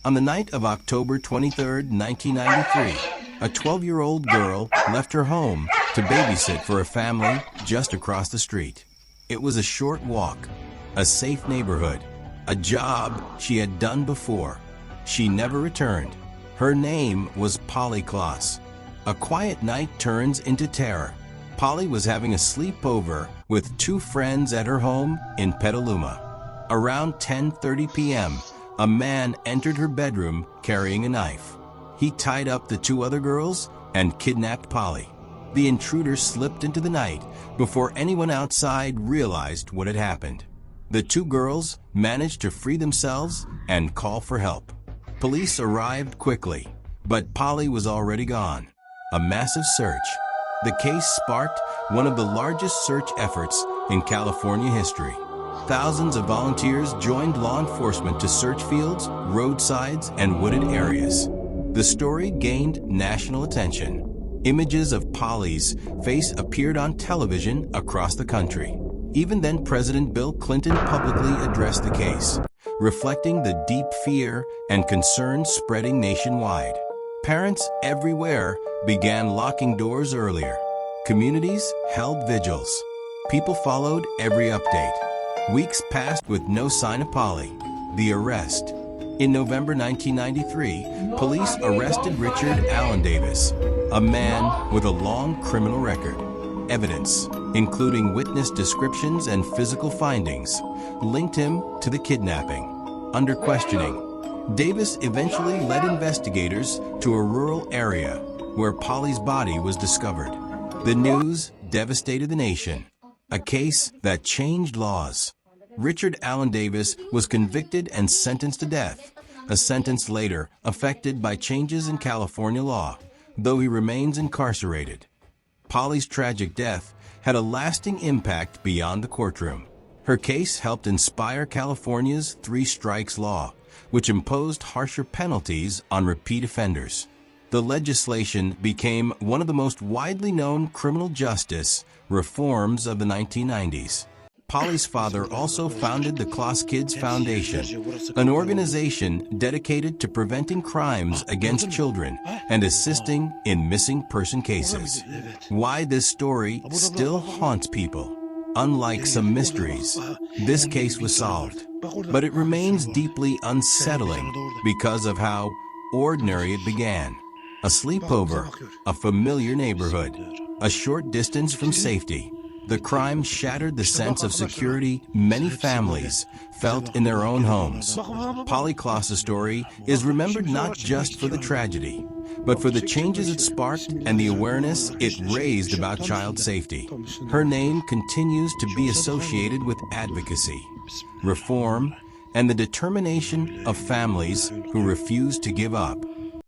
On the night of October 23, 1993, a 12-year-old girl left her home to babysit for a family just across the street. It was a short walk, a safe neighborhood, a job she had done before. She never returned. Her name was Polly Klaas. A quiet night turns into terror. Polly was having a sleepover with two friends at her home in Petaluma. Around 10:30 p.m., a man entered her bedroom carrying a knife. He tied up the two other girls and kidnapped Polly. The intruder slipped into the night before anyone outside realized what had happened. The two girls managed to free themselves and call for help. Police arrived quickly, but Polly was already gone. A massive search. The case sparked one of the largest search efforts in California history. Thousands of volunteers joined law enforcement to search fields, roadsides, and wooded areas. The story gained national attention. Images of Polly's face appeared on television across the country. Even then, President Bill Clinton publicly addressed the case, reflecting the deep fear and concern spreading nationwide. Parents everywhere began locking doors earlier. Communities held vigils. People followed every update. Weeks passed with no sign of Polly. The arrest. In November 1993, police arrested Richard Allen Davis, a man with a long criminal record. Evidence, including witness descriptions and physical findings, linked him to the kidnapping. Under questioning, Davis eventually led investigators to a rural area where Polly's body was discovered. The news devastated the nation, a case that changed laws. Richard Allen Davis was convicted and sentenced to death, a sentence later affected by changes in California law, though he remains incarcerated. Polly's tragic death had a lasting impact beyond the courtroom. Her case helped inspire California's three strikes law, which imposed harsher penalties on repeat offenders. The legislation became one of the most widely known criminal justice reforms of the 1990s. Polly's father also founded the Klaas Kids Foundation, an organization dedicated to preventing crimes against children and assisting in missing person cases. Why this story still haunts people. Unlike some mysteries, this case was solved, but it remains deeply unsettling because of how ordinary it began. A sleepover, a familiar neighborhood, a short distance from safety. The crime shattered the sense of security many families felt in their own homes. Polly Klaas' story is remembered not just for the tragedy, but for the changes it sparked and the awareness it raised about child safety. Her name continues to be associated with advocacy, reform, and the determination of families who refuse to give up.